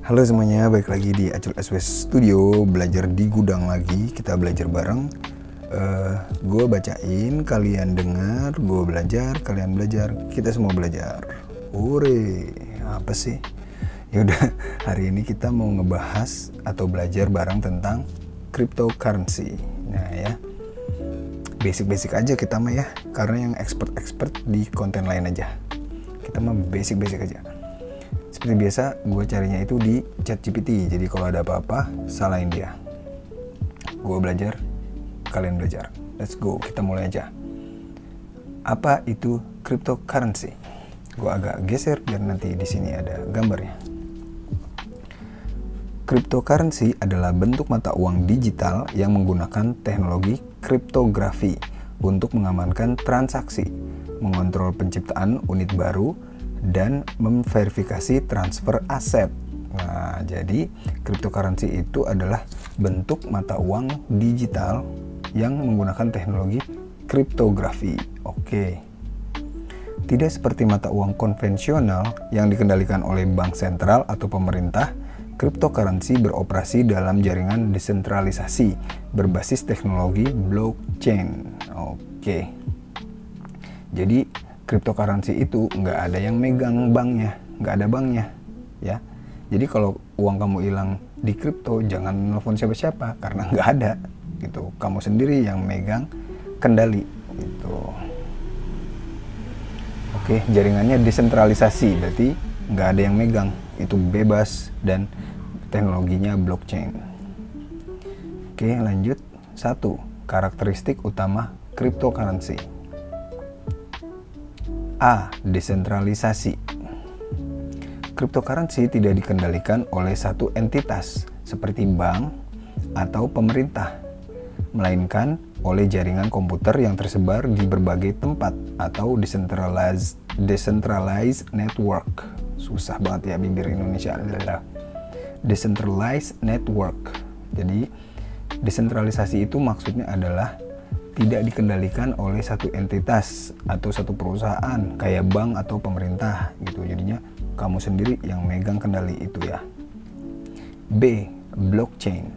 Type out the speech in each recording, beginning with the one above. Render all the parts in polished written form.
Halo semuanya, balik lagi di Acul SW Studio, belajar di gudang lagi, kita belajar bareng. Gue bacain, kalian dengar, gue belajar, kalian belajar, kita semua belajar. Hore, apa sih? Yaudah, hari ini kita mau ngebahas atau belajar bareng tentang cryptocurrency. Nah ya, basic-basic aja kita mah ya, karena yang expert-expert di konten lain aja. Kita mah basic-basic aja. Seperti biasa, gue carinya itu di ChatGPT. Jadi kalau ada apa-apa, salahin dia. Gue belajar, kalian belajar. Let's go, kita mulai aja. Apa itu cryptocurrency? Gue agak geser biar nanti di sini ada gambarnya. Cryptocurrency adalah bentuk mata uang digital yang menggunakan teknologi kriptografi untuk mengamankan transaksi, mengontrol penciptaan unit baru, dan memverifikasi transfer aset. Nah, jadi cryptocurrency itu adalah bentuk mata uang digital yang menggunakan teknologi kriptografi. Oke. Tidak seperti mata uang konvensional yang dikendalikan oleh bank sentral atau pemerintah, cryptocurrency beroperasi dalam jaringan desentralisasi berbasis teknologi blockchain. Oke. Jadi cryptocurrency itu nggak ada yang megang banknya, nggak ada banknya, ya. Jadi kalau uang kamu hilang di kripto, jangan nelfon siapa-siapa karena nggak ada, gitu. Kamu sendiri yang megang kendali, gitu. Oke, jaringannya desentralisasi, berarti nggak ada yang megang, itu bebas dan teknologinya blockchain. Oke, lanjut. 1. Karakteristik utama cryptocurrency. A. Desentralisasi. Cryptocurrency tidak dikendalikan oleh satu entitas seperti bank atau pemerintah, melainkan oleh jaringan komputer yang tersebar di berbagai tempat atau decentralized network. Susah banget ya bibir Indonesia. Decentralized network. Jadi desentralisasi itu maksudnya adalah tidak dikendalikan oleh satu entitas atau satu perusahaan kayak bank atau pemerintah gitu. Jadinya kamu sendiri yang megang kendali itu ya. B. Blockchain.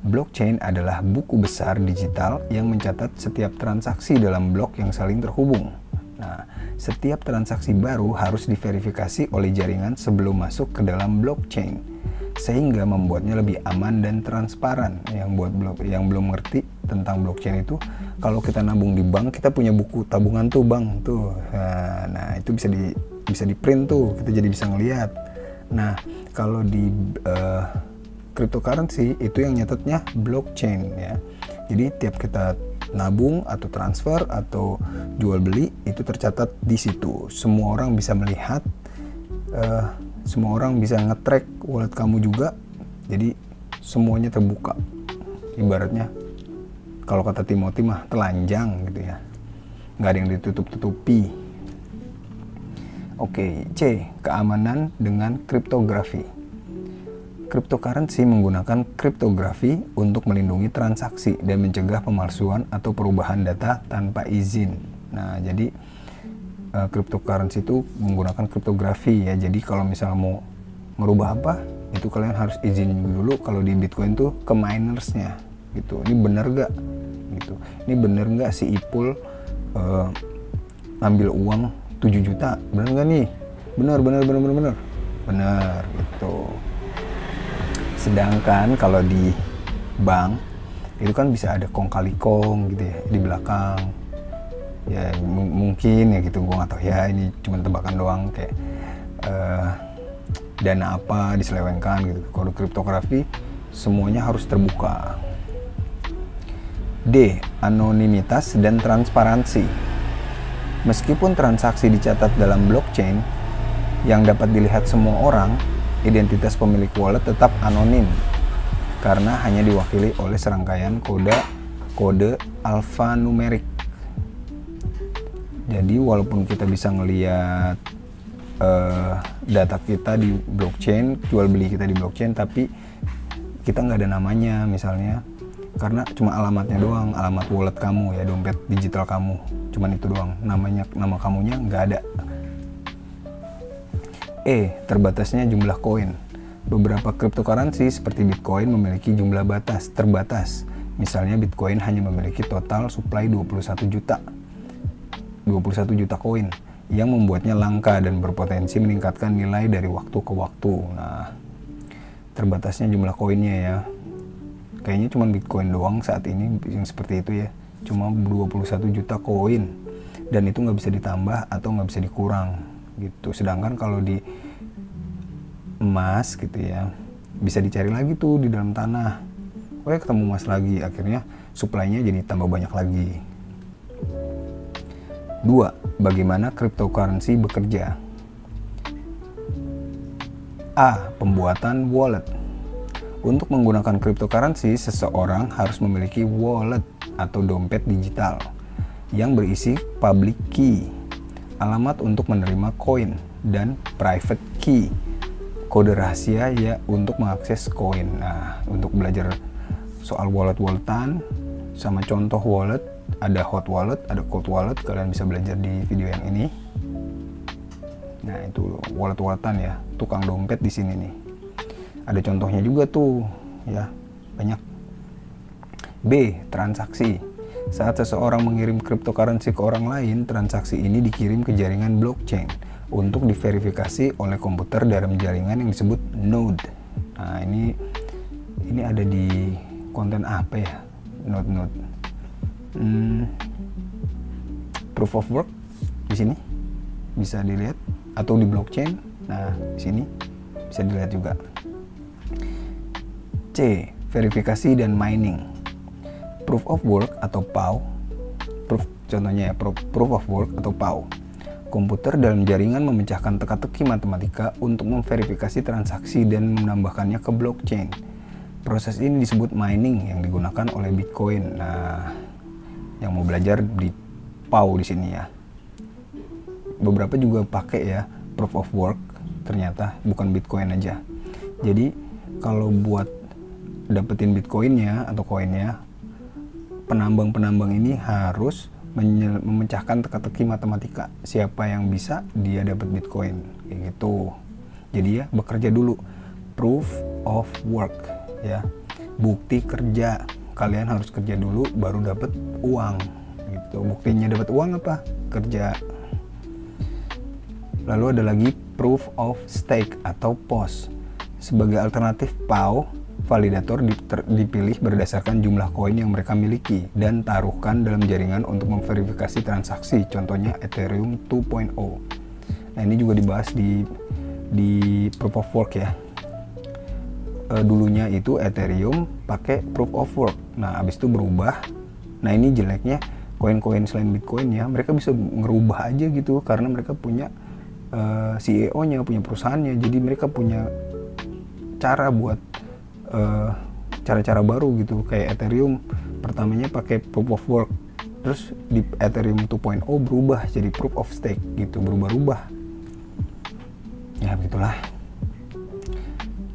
Blockchain adalah buku besar digital yang mencatat setiap transaksi dalam blok yang saling terhubung. Nah, setiap transaksi baru harus diverifikasi oleh jaringan sebelum masuk ke dalam blockchain, sehingga membuatnya lebih aman dan transparan. Yang belum ngerti tentang blockchain itu, kalau kita nabung di bank, kita punya buku tabungan tuh bank tuh. Nah itu bisa di print tuh, kita jadi bisa ngelihat. Nah kalau di cryptocurrency itu yang nyatetnya blockchain ya. Jadi tiap kita nabung atau transfer atau jual beli itu tercatat di situ. Semua orang bisa melihat, semua orang bisa nge-track wallet kamu juga. Jadi semuanya terbuka. Ibaratnya kalau kata Timothy mah telanjang gitu ya, nggak ada yang ditutup-tutupi. Oke, C. Keamanan dengan kriptografi. Cryptocurrency menggunakan kriptografi untuk melindungi transaksi dan mencegah pemalsuan atau perubahan data tanpa izin. Nah, jadi cryptocurrency itu menggunakan kriptografi ya. Jadi kalau misalnya mau merubah apa, itu kalian harus izin dulu. Kalau di Bitcoin tuh ke minersnya gitu. Ini bener gak? Gitu. Ini bener nggak si Ipul ngambil uang 7 juta? Bener nggak nih? Bener gitu. Sedangkan kalau di bank itu kan bisa ada kong kali kong gitu ya di belakang. Ya mungkin ya gitu, gue nggak tahu ya, ini cuma tebakan doang, kayak dana apa diselewengkan gitu. Kalau kriptografi semuanya harus terbuka. D. Anonimitas dan transparansi. Meskipun transaksi dicatat dalam blockchain yang dapat dilihat semua orang, identitas pemilik wallet tetap anonim karena hanya diwakili oleh serangkaian kode alfanumerik. Jadi walaupun kita bisa ngelihat data kita di blockchain, jual beli kita di blockchain, tapi kita nggak ada namanya misalnya, karena cuma alamatnya doang, alamat wallet kamu ya, dompet digital kamu, cuman itu doang, nama kamunya nggak ada. E. Terbatasnya jumlah koin. Beberapa cryptocurrency seperti Bitcoin memiliki jumlah terbatas. Misalnya Bitcoin hanya memiliki total supply 21 juta koin, yang membuatnya langka dan berpotensi meningkatkan nilai dari waktu ke waktu. Nah, terbatasnya jumlah koinnya ya. Kayaknya cuma Bitcoin doang saat ini yang seperti itu ya. Cuma 21 juta koin. Dan itu nggak bisa ditambah atau nggak bisa dikurang gitu. Sedangkan kalau di emas gitu ya, bisa dicari lagi tuh di dalam tanah. Oh ya, ketemu emas lagi. Akhirnya supply-nya jadi tambah banyak lagi. 2. Bagaimana cryptocurrency bekerja? A. Pembuatan wallet. Untuk menggunakan cryptocurrency, seseorang harus memiliki wallet atau dompet digital yang berisi public key, alamat untuk menerima koin, dan private key, kode rahasia ya untuk mengakses koin. Nah, untuk belajar soal wallet-walletan sama contoh wallet, ada hot wallet, ada cold wallet, kalian bisa belajar di video yang ini. Nah, itu wallet-walletan ya, tukang dompet di sini nih. Ada contohnya juga tuh, ya, banyak. B. Transaksi. Saat seseorang mengirim cryptocurrency ke orang lain, transaksi ini dikirim ke jaringan blockchain untuk diverifikasi oleh komputer dalam jaringan yang disebut node. Nah, ini ada di konten apa ya? Node. Proof of work di sini bisa dilihat, atau di blockchain. Nah, di sini bisa dilihat juga. C. Verifikasi dan mining. Proof of work atau POW. Contohnya ya, proof of work atau POW. Komputer dalam jaringan memecahkan teka-teki matematika untuk memverifikasi transaksi dan menambahkannya ke blockchain. Proses ini disebut mining yang digunakan oleh Bitcoin. Nah, yang mau belajar di POW di sini ya. Beberapa juga pakai ya proof of work, ternyata bukan Bitcoin aja. Jadi kalau buat dapetin Bitcoinnya atau koinnya, penambang ini harus memecahkan teka-teki matematika. Siapa yang bisa, dia dapat Bitcoin, kayak gitu. Jadi ya, bekerja dulu. Proof of work ya, bukti kerja. Kalian harus kerja dulu baru dapat uang gitu. Buktinya dapat uang apa? Kerja. Lalu ada lagi proof of stake atau POS. Sebagai alternatif POW, validator dipilih berdasarkan jumlah koin yang mereka miliki dan taruhkan dalam jaringan untuk memverifikasi transaksi, contohnya Ethereum 2.0. Nah, ini juga dibahas di proof of work ya. Dulunya itu Ethereum pakai proof of work. Nah, abis itu berubah. Nah, ini jeleknya koin-koin selain Bitcoin ya, mereka bisa ngerubah aja gitu karena mereka punya CEO-nya, punya perusahaannya. Jadi mereka punya cara buat cara-cara baru gitu. Kayak Ethereum pertamanya pakai proof of work, terus di Ethereum 2.0 berubah jadi proof of stake gitu, berubah-ubah ya, begitulah.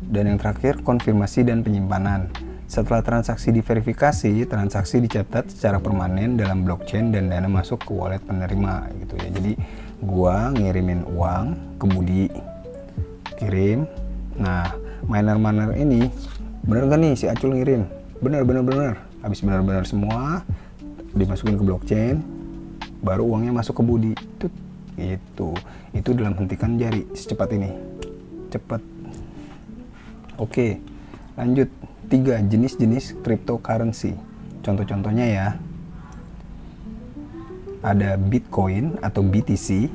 Dan yang terakhir, konfirmasi dan penyimpanan. Setelah transaksi diverifikasi, transaksi dicatat secara permanen dalam blockchain dan dana masuk ke wallet penerima gitu ya. Jadi gua ngirimin uang ke Budi, kirim. Nah, miner ini bener gak nih si Acul ngirim? Bener. Habis bener semua dimasukin ke blockchain, baru uangnya masuk ke Budi. Gitu. Itu dalam hentikan jari, secepat ini. Cepet. Oke, lanjut. 3 jenis-jenis cryptocurrency. Contoh-contohnya ya. Ada Bitcoin atau BTC,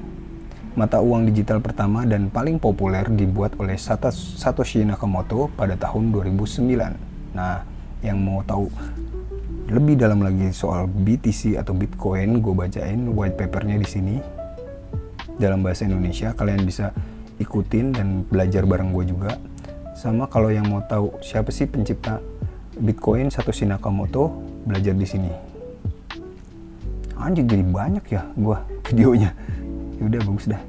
mata uang digital pertama dan paling populer dibuat oleh Satoshi Nakamoto pada tahun 2009. Nah, yang mau tahu lebih dalam lagi soal BTC atau Bitcoin, gue bacain white papernya di sini dalam bahasa Indonesia. Kalian bisa ikutin dan belajar bareng gue juga. Sama kalau yang mau tahu siapa sih pencipta Bitcoin, Satoshi Nakamoto, belajar di sini. Anjir, jadi banyak ya gua videonya. Yaudah, bagus dah.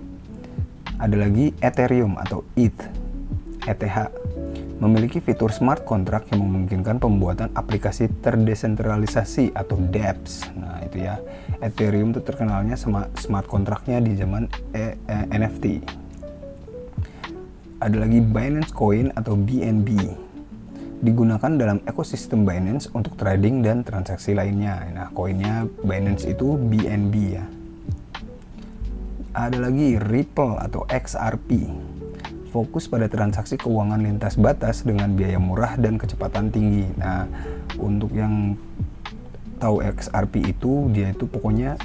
Ada lagi Ethereum atau ETH. Memiliki fitur smart contract yang memungkinkan pembuatan aplikasi terdesentralisasi atau dApps. Nah, itu ya. Ethereum itu terkenalnya sama smart contractnya di zaman NFT. Ada lagi Binance Coin atau BNB. Digunakan dalam ekosistem Binance untuk trading dan transaksi lainnya. Nah, koinnya Binance itu BNB ya. Ada lagi Ripple atau XRP. Fokus pada transaksi keuangan lintas batas dengan biaya murah dan kecepatan tinggi. Nah, untuk yang tahu XRP itu, dia itu pokoknya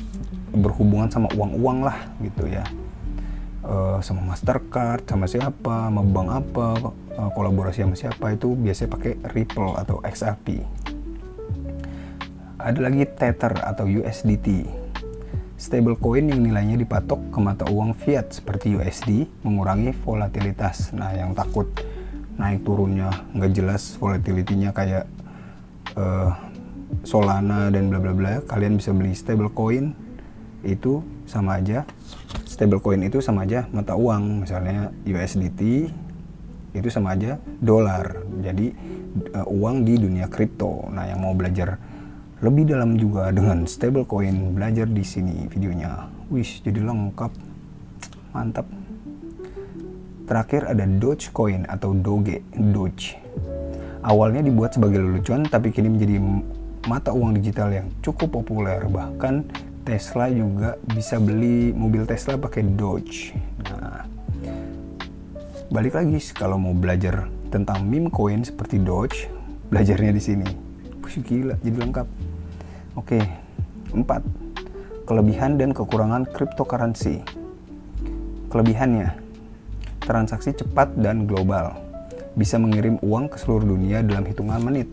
berhubungan sama uang-uang lah gitu ya. Sama Mastercard, sama siapa, sama bank apa, kolaborasi sama siapa, itu biasanya pakai Ripple atau XRP. Ada lagi Tether atau USDT, stablecoin yang nilainya dipatok ke mata uang fiat seperti USD, mengurangi volatilitas. Nah, yang takut naik turunnya nggak jelas volatility-nya kayak Solana dan bla bla bla, kalian bisa beli stablecoin. Itu sama aja, stablecoin itu sama aja mata uang. Misalnya USDT itu sama aja dolar, jadi uang di dunia kripto. Nah, yang mau belajar lebih dalam juga dengan stablecoin, belajar di sini videonya. Wih, jadi lengkap, mantap. Terakhir ada Dogecoin atau Doge. Awalnya dibuat sebagai lelucon, tapi kini menjadi mata uang digital yang cukup populer. Bahkan Tesla juga bisa beli mobil Tesla pakai Doge. Nah, balik lagi kalau mau belajar tentang meme coin seperti Doge, belajarnya di sini. Gila, jadi lengkap. Oke, 4. Kelebihan dan kekurangan cryptocurrency. Kelebihannya, transaksi cepat dan global. Bisa mengirim uang ke seluruh dunia dalam hitungan menit.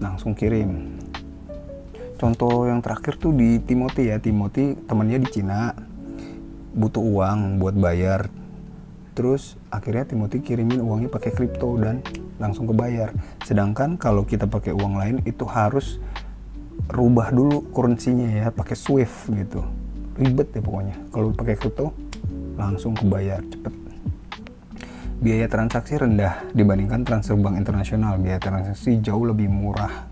Langsung kirim. Contoh yang terakhir tuh di Timothy ya. Timothy temannya di Cina, butuh uang buat bayar. Terus akhirnya Timothy kirimin uangnya pakai kripto dan langsung kebayar. Sedangkan kalau kita pakai uang lain itu harus rubah dulu currency-nya ya, pakai Swift gitu. Ribet ya pokoknya. Kalau pakai kripto langsung kebayar cepet. Biaya transaksi rendah dibandingkan transfer bank internasional. Biaya transaksi jauh lebih murah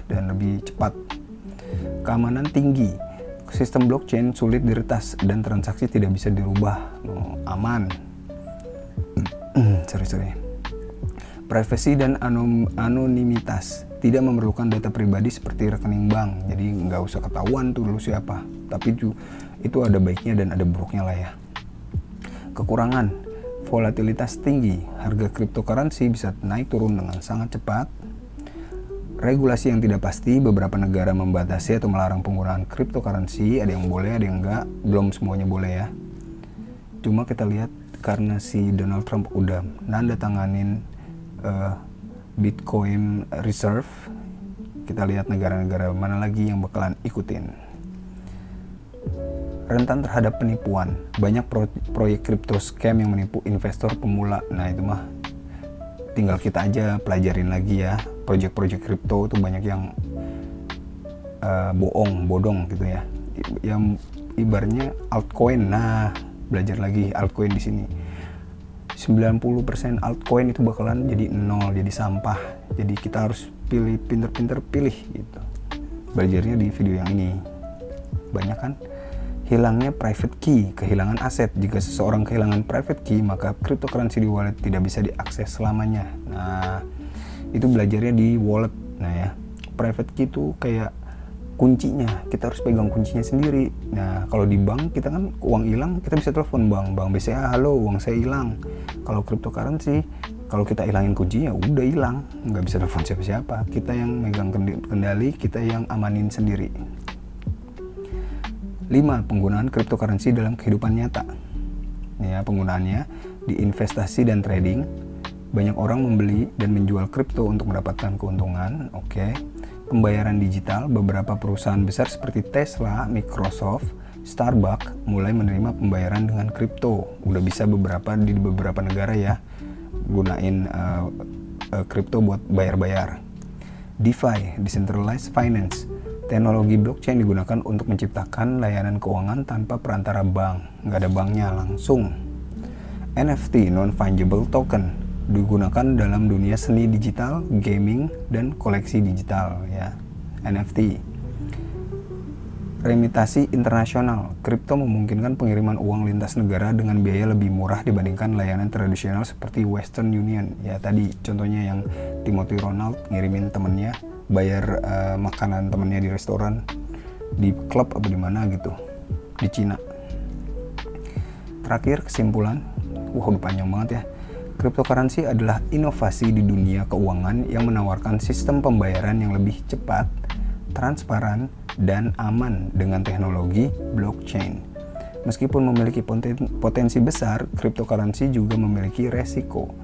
dan lebih cepat. Keamanan tinggi. Sistem blockchain sulit diretas dan transaksi tidak bisa dirubah. Aman. Privasi dan anonimitas. Tidak memerlukan data pribadi seperti rekening bank. Jadi nggak usah ketahuan tuh lu siapa. Tapi itu ada baiknya dan ada buruknya lah ya. Kekurangan. Volatilitas tinggi. Harga cryptocurrency bisa naik turun dengan sangat cepat. Regulasi yang tidak pasti, beberapa negara membatasi atau melarang penggunaan cryptocurrency, ada yang boleh, ada yang enggak, belum semuanya boleh ya. Cuma kita lihat karena si Donald Trump udah nanda tanganin Bitcoin Reserve, kita lihat negara-negara mana lagi yang bakalan ikutin. Rentan terhadap penipuan, banyak proyek crypto scam yang menipu investor pemula. Nah itu mah tinggal kita aja pelajarin lagi ya. Project kripto itu banyak yang bodong gitu ya. Yang ibaratnya altcoin. Nah, belajar lagi altcoin di sini. 90% altcoin itu bakalan jadi nol, jadi sampah. Jadi kita harus pinter-pinter pilih gitu. Belajarnya di video yang ini. Banyak kan? Hilangnya private key, kehilangan aset. Jika seseorang kehilangan private key, maka cryptocurrency di wallet tidak bisa diakses selamanya. Nah, itu belajarnya di wallet. Nah ya, private key itu kayak kuncinya, kita harus pegang kuncinya sendiri. Nah, kalau di bank kita kan uang hilang, kita bisa telepon bank BCA, halo uang saya hilang. Kalau cryptocurrency, kalau kita hilangin kuncinya udah hilang, nggak bisa telepon siapa-siapa. Kita yang megang kendali, kita yang amanin sendiri. 5. Penggunaan cryptocurrency dalam kehidupan nyata. Ya, penggunaannya di investasi dan trading. Banyak orang membeli dan menjual kripto untuk mendapatkan keuntungan. Oke. Pembayaran digital, beberapa perusahaan besar seperti Tesla, Microsoft, Starbucks mulai menerima pembayaran dengan kripto. Udah bisa di beberapa negara ya, gunain kripto buat bayar-bayar. DeFi, Decentralized Finance. Teknologi blockchain digunakan untuk menciptakan layanan keuangan tanpa perantara bank. Nggak ada banknya, langsung. NFT, Non-Fungible Token, digunakan dalam dunia seni digital, gaming, dan koleksi digital ya. NFT. Remitasi internasional. Kripto memungkinkan pengiriman uang lintas negara dengan biaya lebih murah dibandingkan layanan tradisional seperti Western Union. Ya tadi contohnya yang Timothy Ronald ngirimin temennya, bayar makanan temennya di restoran, di klub apa di mana gitu, di Cina. Terakhir kesimpulan, udah panjang banget ya. Cryptocurrency adalah inovasi di dunia keuangan yang menawarkan sistem pembayaran yang lebih cepat, transparan, dan aman dengan teknologi blockchain. Meskipun memiliki potensi besar, cryptocurrency juga memiliki resiko,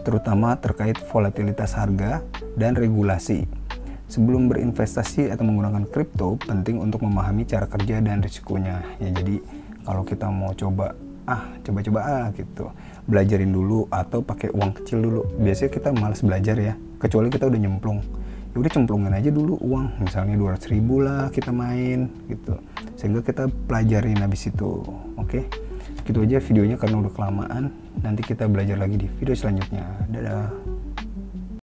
terutama terkait volatilitas harga dan regulasi. Sebelum berinvestasi atau menggunakan kripto, penting untuk memahami cara kerja dan risikonya. Ya, jadi kalau kita mau coba gitu, belajarin dulu atau pakai uang kecil dulu. Biasanya kita malas belajar ya, kecuali kita udah nyemplung. Ya udah cemplungin aja dulu uang, misalnya 200.000 lah kita main gitu, sehingga kita pelajarin habis itu. Oke, gitu aja videonya karena udah kelamaan. Nanti kita belajar lagi di video selanjutnya. Dadah.